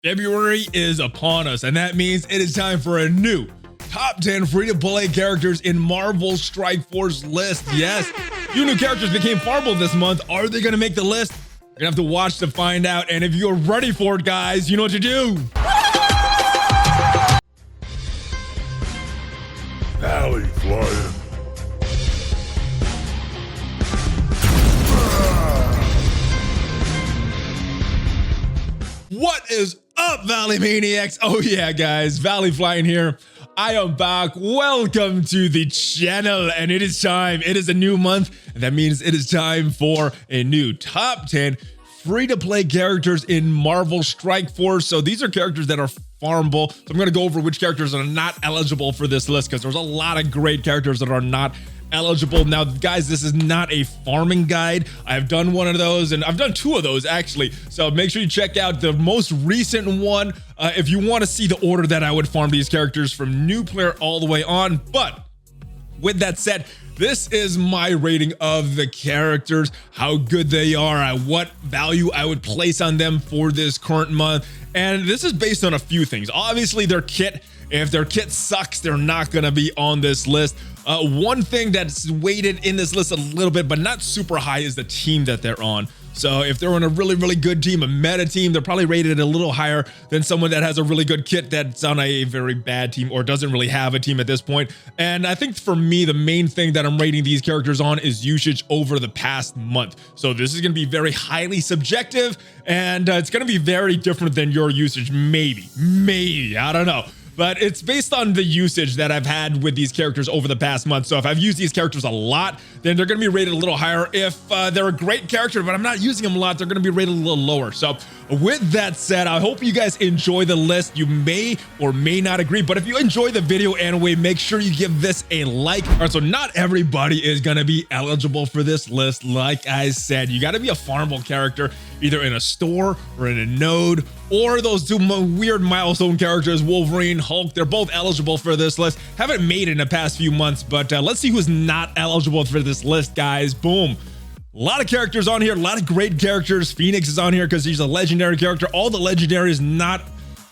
February is upon us, and that means it is time for a new top 10 free-to-play characters in Marvel Strike Force list. Yes, few new characters became farmable this month. Are they going to make the list? You're going to have to watch to find out. And if you're ready for it, guys, you know what to do. ValleyFlyin. What is up, Valley Maniacs? Oh yeah, guys, ValleyFlyin here. I am back. Welcome to the channel, and it is time. It is a new month, and that means it is time for a new top 10 free-to-play characters in Marvel Strike Force. So these are characters that are farmable. So I'm going to go over which characters are not eligible for this list, because there's a lot of great characters that are not eligible. Now, guys, this is not a farming guide. I've done one of those, and I've done two of those actually. So make sure you check out the most recent one if you want to see the order that I would farm these characters from new player all the way on. But with that said, this is my rating of the characters, how good they are, what value I would place on them for this current month. And this is based on a few things. Obviously, their kit. If their kit sucks, they're not going to be on this list. One thing that's weighted in this list a little bit, but not super high, is the team that they're on. So if they're on a really, really good team, a meta team, they're probably rated a little higher than someone that has a really good kit that's on a very bad team or doesn't really have a team at this point. And I think for me, the main thing that I'm rating these characters on is usage over the past month. So this is going to be very highly subjective, and it's going to be very different than your usage. Maybe, I don't know. But it's based on the usage that I've had with these characters over the past month. So if I've used these characters a lot, then they're going to be rated a little higher. If they're a great character, but I'm not using them a lot, they're going to be rated a little lower. So with that said, I hope you guys enjoy the list. You may or may not agree, but if you enjoy the video anyway, make sure you give this a like. All right, so not everybody is going to be eligible for this list. Like I said, you got to be a farmable character, either in a store or in a node, or those two weird milestone characters, Wolverine, Hulk. They're both eligible for this list. Haven't made it in the past few months, but let's see who's not eligible for this list, guys. Boom. A lot of characters on here, a lot of great characters. Phoenix is on here because he's a legendary character. All the legendaries not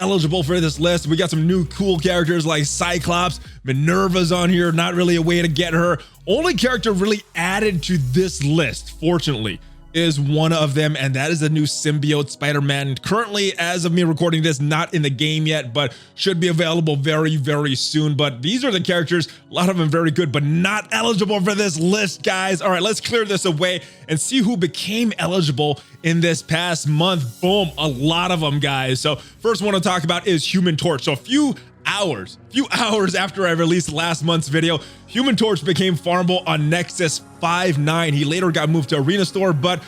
eligible for this list. We got some new cool characters like Cyclops. Minerva's on here, not really a way to get her. Only character really added to this list, fortunately, is one of them, and that is the new symbiote Spider-Man. Currently, as of me recording this, not in the game yet, but should be available very, very soon. But these are the characters, a lot of them very good, but not eligible for this list, guys. All right, let's clear this away and see who became eligible in this past month. Boom, a lot of them, guys. So first one to talk about is Human Torch. So a few hours after I released last month's video, Human Torch became farmable on Nexus 5.9. He later got moved to Arena Store, but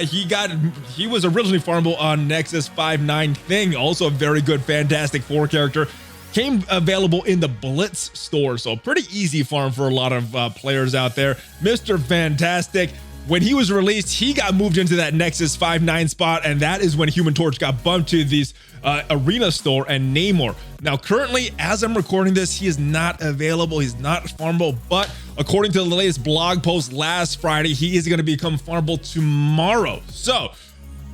he was originally farmable on Nexus 5.9 thing. Also a very good Fantastic Four character. Came available in the Blitz store, so pretty easy farm for a lot of players out there. Mr. Fantastic, when he was released, he got moved into that Nexus 5.9 spot, and that is when Human Torch got bumped to these Arena Store and Namor. Now, currently, as I'm recording this, he is not available. He's not farmable, but according to the latest blog post last Friday, he is going to become farmable tomorrow. So,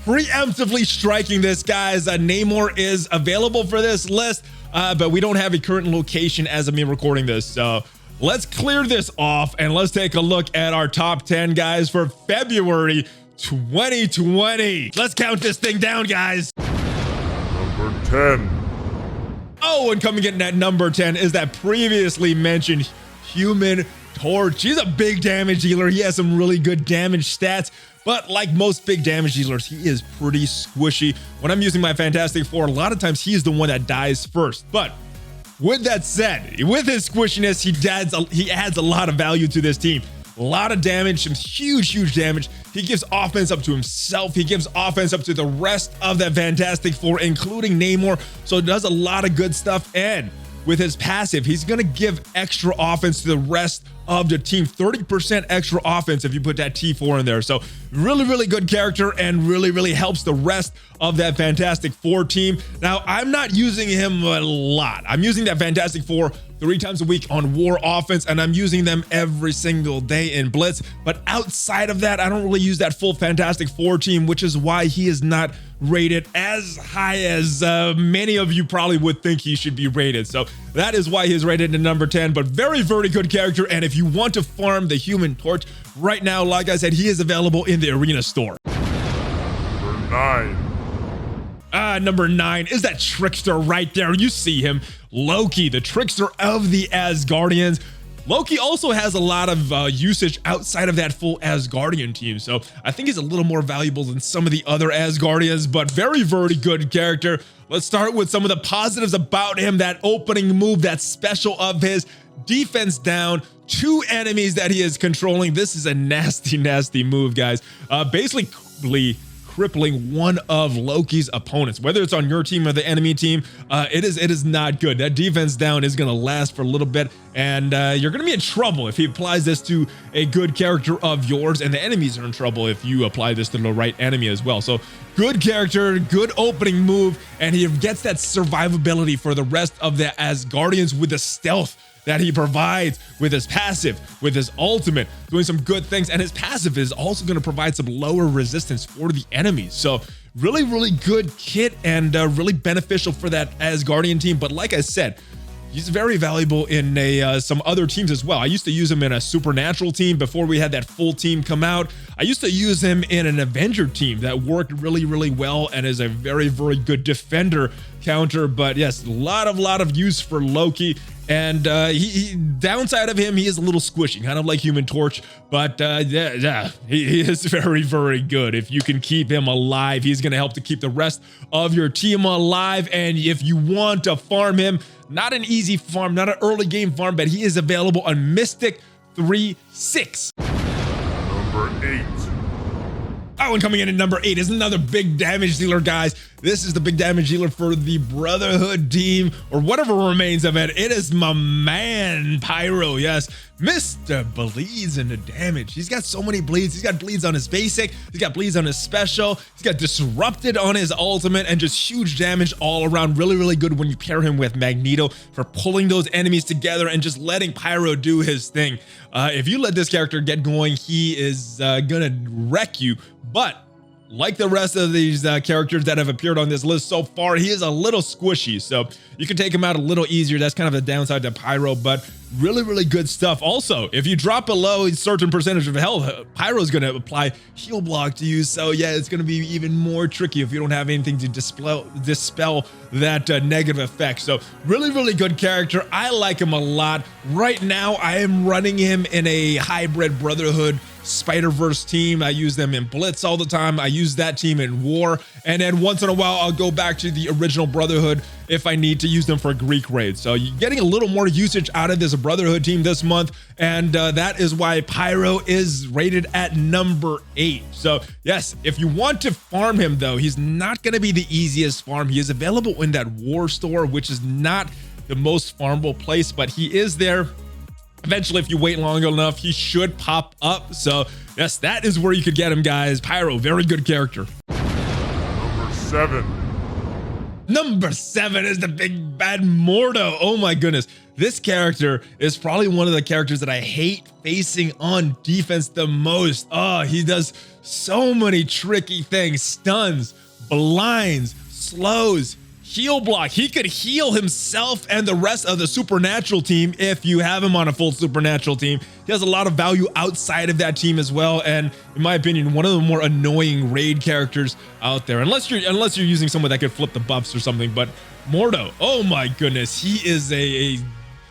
preemptively striking this, guys, Namor is available for this list, but we don't have a current location as of me recording this. So let's clear this off and let's take a look at our top 10, guys, for February 2020. Let's count this thing down, guys. Number 10. Oh, and coming in at number 10 is that previously mentioned Human Torch. He's a big damage dealer. He has some really good damage stats, but like most big damage dealers, he is pretty squishy. When I'm using my Fantastic Four, a lot of times he is the one that dies first. But with that said, with his squishiness, he adds a lot of value to this team. A lot of damage, some huge damage. He gives offense up to himself. He gives offense up to the rest of that Fantastic Four, including Namor. So it does a lot of good stuff. And with his passive, he's going to give extra offense to the rest of the team. 30% extra offense if you put that T4 in there. So really good character, and really helps the rest of that Fantastic Four team. Now, I'm not using him a lot. I'm using that Fantastic Four 3 times a week on War Offense, and I'm using them every single day in Blitz. But outside of that, I don't really use that full Fantastic Four team, which is why he is not rated as high as many of you probably would think he should be rated. So that is why he's rated at number 10, but very, very good character. And if you want to farm the Human Torch right now, like I said, he is available in the Arena store. Number 9. Number 9 is that trickster right there. You see him, Loki, the trickster of the Asgardians. Loki also has a lot of usage outside of that full Asgardian team, so I think he's a little more valuable than some of the other Asgardians, but very, very good character. Let's start with some of the positives about him. That opening move, that special of his, defense down, 2 enemies that he is controlling. This is a nasty, nasty move, guys. Basically crippling one of Loki's opponents, whether it's on your team or the enemy team. It is not good. That defense down is going to last for a little bit, and you're going to be in trouble if he applies this to a good character of yours, and the enemies are in trouble if you apply this to the right enemy as well. So good character, good opening move, and he gets that survivability for the rest of the Asgardians with the stealth that he provides with his passive, with his ultimate, doing some good things. And his passive is also going to provide some lower resistance for the enemies. So really, really good kit, and really beneficial for that Asgardian team. But like I said, he's very valuable in some other teams as well. I used to use him in a Supernatural team before we had that full team come out. I used to use him in an Avenger team that worked really, really well and is a very, very good defender counter. But yes, a lot of use for Loki. And he downside of him, he is a little squishy, kind of like Human Torch, but yeah, he is very, very good. If you can keep him alive, he's going to help to keep the rest of your team alive. And if you want to farm him, not an easy farm, not an early game farm, but he is available on Mystic 3-6. Number 8. Oh, and coming in at number 8 is another big damage dealer, guys. This is the big damage dealer for the Brotherhood team, or whatever remains of it. It is my man, Pyro. Yes, Mr. Bleeds into damage. He's got so many bleeds. He's got bleeds on his basic. He's got bleeds on his special. He's got disrupted on his ultimate, and just huge damage all around. Really, really good when you pair him with Magneto for pulling those enemies together and just letting Pyro do his thing. If you let this character get going, he is gonna wreck you. But like the rest of these characters that have appeared on this list so far, he is a little squishy, so you can take him out a little easier. That's kind of the downside to Pyro, but really, really good stuff. Also, if you drop below a certain percentage of health, Pyro is going to apply heal block to you. So yeah, it's going to be even more tricky if you don't have anything to dispel that negative effect. So really, really good character. I like him a lot. Right now, I am running him in a hybrid Brotherhood Spider-Verse team. I use them in Blitz all the time. I use that team in War, and then once in a while I'll go back to the original Brotherhood if I need to use them for Greek raids. So you're getting a little more usage out of this Brotherhood team this month, and that is why Pyro is rated at number 8. So yes, if you want to farm him though, he's not going to be the easiest farm. He is available in that War store, which is not the most farmable place, but he is there. Eventually, if you wait long enough, he should pop up. So yes, that is where you could get him, guys. Pyro, very good character. Number 7. Number 7 is the big bad Mordo. Oh my goodness. This character is probably one of the characters that I hate facing on defense the most. Oh, he does so many tricky things. Stuns, blinds, slows, heal block. He could heal himself and the rest of the Supernatural team if you have him on a full Supernatural team. He has a lot of value outside of that team as well, and in my opinion, one of the more annoying raid characters out there, unless you're using someone that could flip the buffs or something. But Mordo, oh my goodness, he is a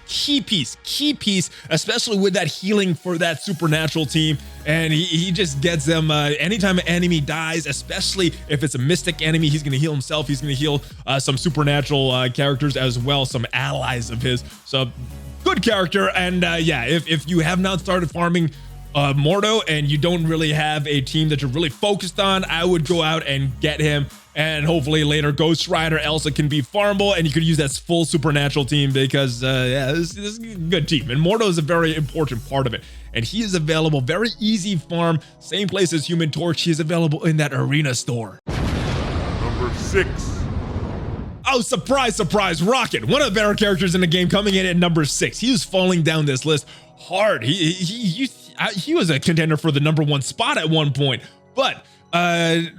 key piece, especially with that healing for that Supernatural team. And he just gets them anytime an enemy dies, especially if it's a Mystic enemy, he's going to heal himself. He's going to heal some Supernatural characters as well, some allies of his. So good character. And yeah, if you have not started farming Mordo and you don't really have a team that you're really focused on, I would go out and get him. And hopefully later Ghost Rider, Elsa can be farmable, and you could use that full Supernatural team because yeah, this is a good team. And Mordo is a very important part of it. And he is available, very easy farm, same place as Human Torch. He is available in that Arena store. Number 6. Oh, surprise, surprise, Rocket, one of the better characters in the game, coming in at number 6. He was falling down this list hard. He was a contender for the number 1 spot at one point, but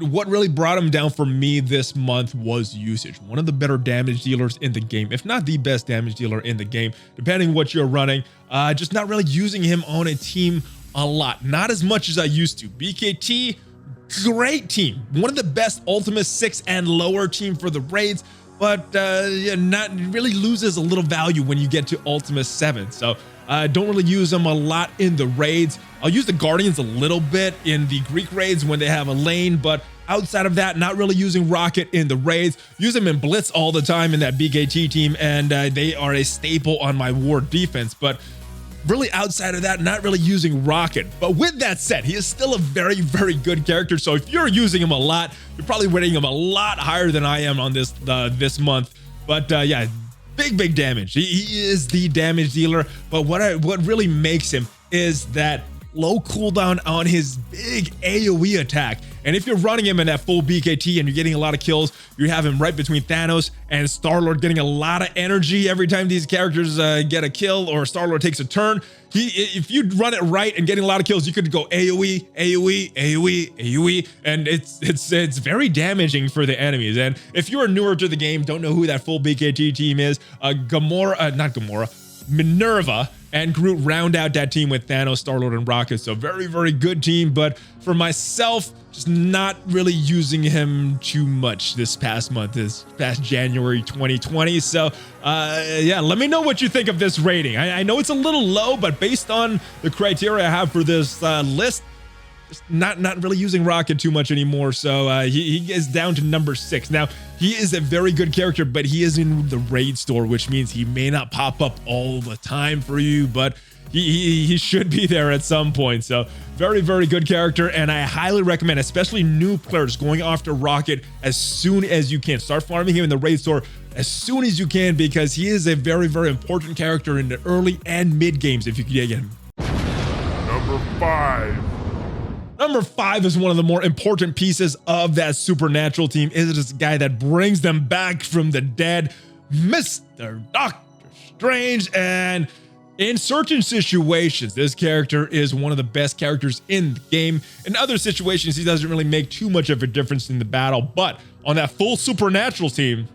what really brought him down for me this month was usage. One of the better damage dealers in the game, if not the best damage dealer in the game, depending what you're running. Just not really using him on a team a lot, not as much as I used to. BKT, great team, one of the best Ultimate 6 and lower team for the raids, but yeah, not really loses a little value when you get to Ultimate 7. So don't really use them a lot in the raids. I'll use the Guardians a little bit in the Greek raids when they have a lane, but outside of that, not really using Rocket in the raids. Use them in Blitz all the time in that BKT team, and they are a staple on my ward defense. But really outside of that, not really using Rocket. But with that said, he is still a very, very good character. So if you're using him a lot, you're probably rating him a lot higher than I am on this this month. But yeah, big damage. He is the damage dealer. But what really makes him is that low cooldown on his big AoE attack. And if you're running him in that full BKT and you're getting a lot of kills, you have him right between Thanos and Star-Lord, getting a lot of energy every time these characters get a kill or Star-Lord takes a turn. If you run it right and getting a lot of kills, you could go AoE, and it's very damaging for the enemies. And if you're newer to the game, don't know who that full BKT team is, Minerva and Groot round out that team with Thanos, Star-Lord, and Rocket. So very, very good team. But for myself, just not really using him too much this past January 2020. So yeah, let me know what you think of this rating. I know it's a little low, but based on the criteria I have for this list, just not really using Rocket too much anymore. So he is down to number 6. Now, he is a very good character, but he is in the raid store, which means he may not pop up all the time for you, but he should be there at some point. So very, very good character, and I highly recommend, especially new players, going after Rocket as soon as you can. Start farming him in the raid store as soon as you can, because he is a very, very important character in the early and mid games if you can get him. Number 5. Number 5 is one of the more important pieces of that supernatural team. Is this guy that brings them back from the dead, Mr. Doctor Strange. And in certain situations, this character is one of the best characters in the game. In other situations, he doesn't really make too much of a difference in the battle, but on that full supernatural team,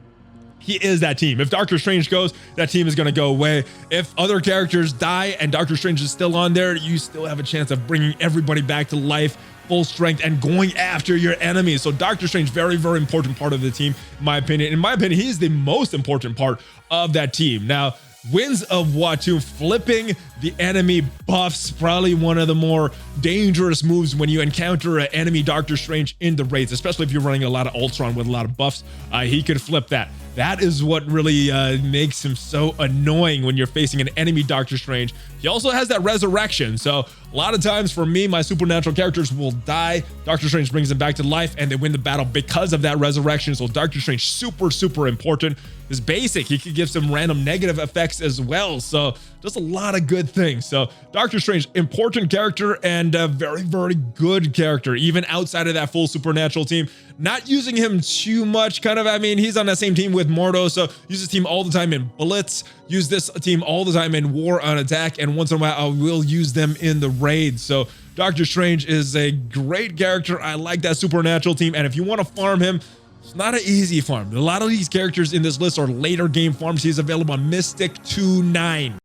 he is that team. If Doctor Strange goes, that team is going to go away. If other characters die and Doctor Strange is still on there, you still have a chance of bringing everybody back to life, full strength, and going after your enemies. So Doctor Strange, very, very important part of the team, in my opinion. In my opinion, he is the most important part of that team. Now, Winds of Watu, flipping the enemy buffs, probably one of the more dangerous moves when you encounter an enemy Doctor Strange in the raids, especially if you're running a lot of Ultron with a lot of buffs. He could flip that. That is what really makes him so annoying when you're facing an enemy Doctor Strange. He also has that resurrection. So a lot of times for me, my supernatural characters will die. Doctor Strange brings them back to life and they win the battle because of that resurrection. So Doctor Strange, super, super important. His basic, he could give some random negative effects as well. So does a lot of good things. So Doctor Strange, important character and a very, very good character, even outside of that full supernatural team. Not using him too much, kind of, I mean, he's on that same team with Mordo, so use this team all the time in Blitz, use this team all the time in War on Attack, and once in a while I will use them in the raid. So Doctor Strange is a great character. I like that supernatural team, and if you want to farm him, it's not an easy farm. A lot of these characters in this list are later game farms. He's available on Mystic 2-9.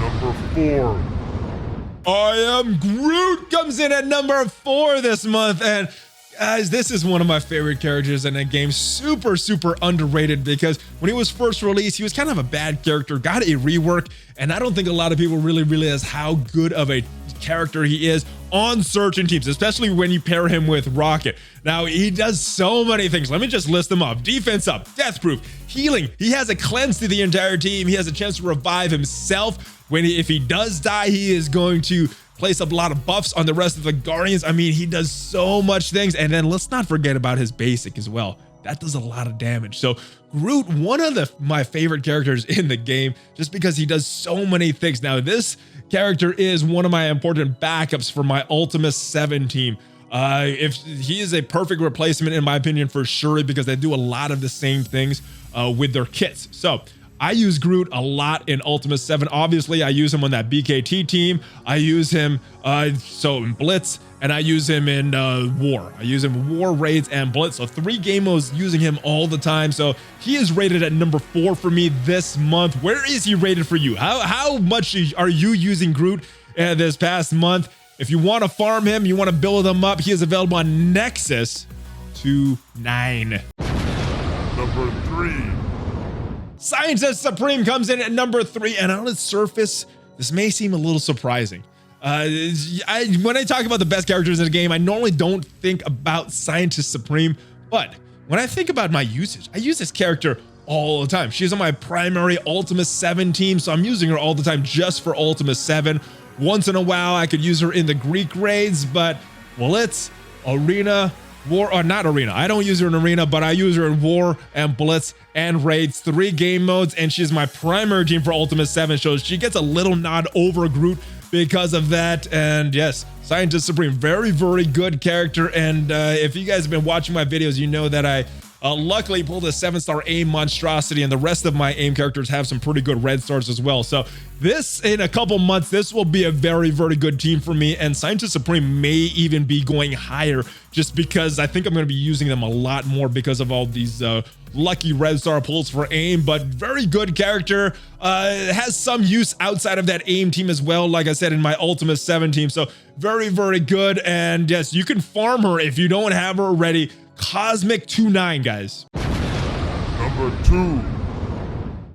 Number 4. I am Groot comes in at number 4 this month, and guys, this is one of my favorite characters in the game. Super, super underrated, because when he was first released, he was kind of a bad character, got a rework, and I don't think a lot of people really realize how good of a character he is on certain teams, especially when you pair him with Rocket. Now, he does so many things. Let me just list them off. Defense up, death proof, healing. He has a cleanse to the entire team. He has a chance to revive himself. If he does die, he is going to place up a lot of buffs on the rest of the Guardians. I mean, he does so much things. And then let's not forget about his basic as well. That does a lot of damage. So Groot, one of my favorite characters in the game, just because he does so many things. Now, this character is one of my important backups for my Ultimate 7 team. If he is a perfect replacement, in my opinion, for sure, because they do a lot of the same things. with their kits. So I use Groot a lot in Ultimate 7. Obviously, I use him on that BKT team. I use him in Blitz, and I use him in War. I use him in War, Raids, and Blitz. So 3 game modes using him all the time. So he is rated at number 4 for me this month. Where is he rated for you? How much are you using Groot this past month? If you want to farm him, you want to build him up, he is available on Nexus 2.9. Number 3. Scientist Supreme comes in at number 3, and on its surface, this may seem a little surprising. When I talk about the best characters in the game, I normally don't think about Scientist Supreme, but when I think about my usage, I use this character all the time. She's on my primary Ultimate 7 team, so I'm using her all the time just for Ultimate 7. Once in a while, I could use her in the Greek raids, but Blitz, Arena, War, or not Arena. I don't use her in Arena, but I use her in War and Blitz and Raids, 3 game modes, and she's my primary team for Ultimate 7, so she gets a little nod over Groot because of that. And yes, Scientist Supreme, very, very good character. And if you guys have been watching my videos, you know that I luckily pulled a 7-star aim monstrosity, and the rest of my aim characters have some pretty good red stars as well. So this, in a couple months, this will be a very, very good team for me, and Scientist Supreme may even be going higher just because I think I'm going to be using them a lot more because of all these lucky red star pulls for aim. But very good character, has some use outside of that aim team as well, like I said, in my Ultimate 7 team. So very, very good. And yes, you can farm her if you don't have her already. Cosmic 2.9, guys. Number 2.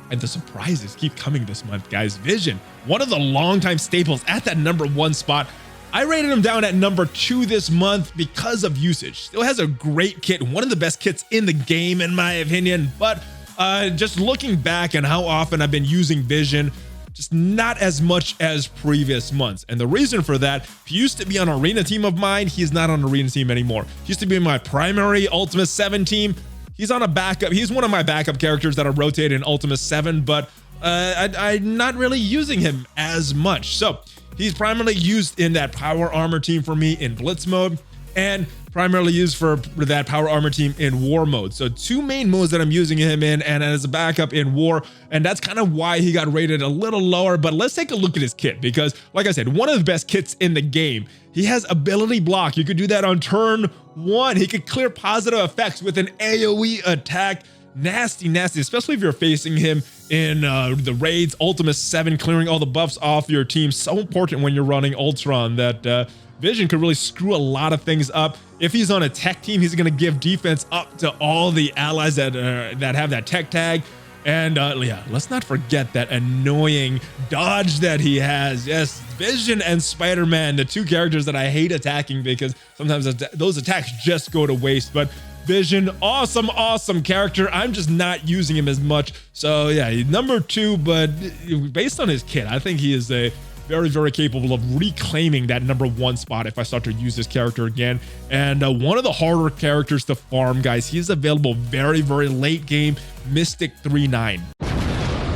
And the surprises keep coming this month, guys. Vision, one of the longtime staples at that number 1 spot. I rated him down at number 2 this month because of usage. Still has a great kit, one of the best kits in the game, in my opinion. But just looking back and how often I've been using Vision, just not as much as previous months. And the reason for that, he used to be on an Arena team of mine. He's not on an Arena team anymore. He used to be in my primary Ultimate 7 team. He's on a backup. He's one of my backup characters that I rotate in Ultimate 7, but I'm not really using him as much. So he's primarily used in that power armor team for me in Blitz mode, and primarily used for that power armor team in War mode. So 2 main modes that I'm using him in, and as a backup in War, and that's kind of why he got rated a little lower. But let's take a look at his kit, because like I said, one of the best kits in the game. He has ability block. You could do that on turn 1. He could clear positive effects with an AoE attack. Nasty, nasty, especially if you're facing him in the raids. Ultimate 7, clearing all the buffs off your team. So important when you're running Ultron, that Vision could really screw a lot of things up. If he's on a tech team, he's going to give defense up to all the allies that have that tech tag. And yeah, let's not forget that annoying dodge that he has. Yes, Vision and Spider-Man, the 2 characters that I hate attacking because sometimes those attacks just go to waste. But Vision, awesome, awesome character. I'm just not using him as much. So yeah, he's number 2, but based on his kit, I think he is a very, very capable of reclaiming that number 1 spot if I start to use this character again. And one of the harder characters to farm, guys. He's available very, very late game. Mystic 3.9.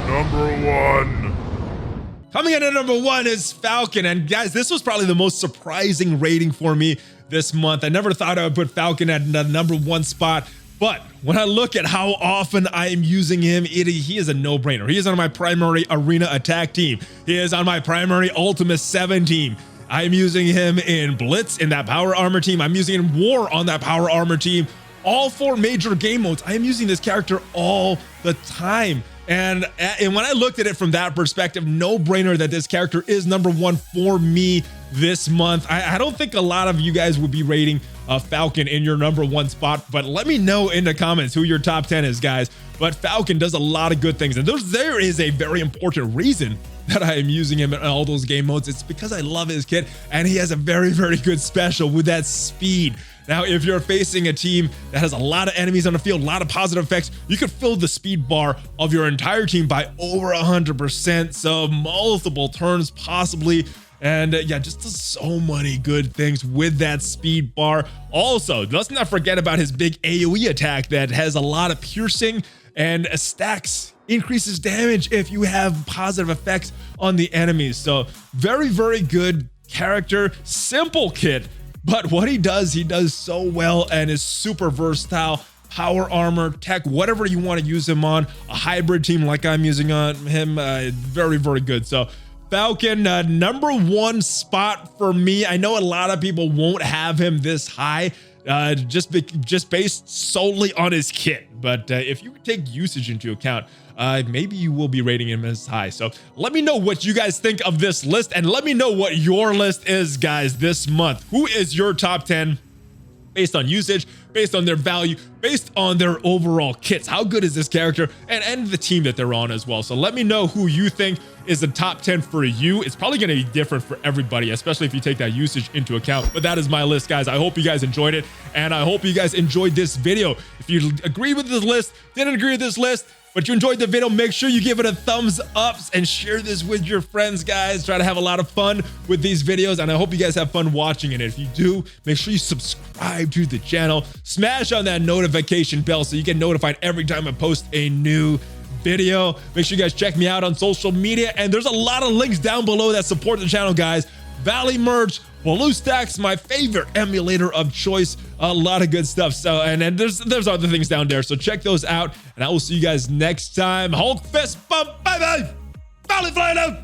Number 1. Coming in at number 1 is Falcon. And guys, this was probably the most surprising rating for me this month. I never thought I would put Falcon at the number 1 spot. But when I look at how often I am using him, he is a no-brainer. He is on my primary Arena attack team. He is on my primary Ultimate 7 team. I am using him in Blitz in that power armor team. I'm using him in War on that power armor team. All 4 major game modes. I am using this character all the time. And when I looked at it from that perspective, no-brainer that this character is number 1 for me this month. I don't think a lot of you guys would be rating Falcon in your number 1 spot, but let me know in the comments who your top 10 is, guys. But Falcon does a lot of good things, and there is a very important reason that I am using him in all those game modes. It's because I love his kit, and he has a very, very good special with that speed. Now, if you're facing a team that has a lot of enemies on the field, a lot of positive effects, you could fill the speed bar of your entire team by over 100%. So multiple turns possibly. And yeah, just does so many good things with that speed bar. Also, let's not forget about his big AoE attack that has a lot of piercing and stacks, increases damage if you have positive effects on the enemies. So very, very good character, simple kit. But what he does so well and is super versatile. power armor, tech, whatever you want to use him on, a hybrid team like I'm using on him. Very, very good. So Falcon, number 1 spot for me. I know a lot of people won't have him this high, just based solely on his kit. But if you take usage into account, maybe you will be rating him as high. So let me know what you guys think of this list, and let me know what your list is, guys, this month. Who is your top 10 based on usage, based on their value, based on their overall kits? How good is this character and the team that they're on as well? So let me know who you think is the top 10 for you. It's probably going to be different for everybody, especially if you take that usage into account. But that is my list, guys. I hope you guys enjoyed it, and I hope you guys enjoyed this video. If you agree with this list, didn't agree with this list, but you enjoyed the video, make sure you give it a thumbs up and share this with your friends, guys. Try to have a lot of fun with these videos, and I hope you guys have fun watching it. If you do, make sure you subscribe to the channel. Smash on that notification bell so you get notified every time I post a new video. Make sure you guys check me out on social media, and there's a lot of links down below that support the channel, guys. Valley merch, BlueStacks, my favorite emulator of choice, a lot of good stuff. So, and there's other things down there, so check those out, and I will see you guys next time. Hulk fist bump, bye bye.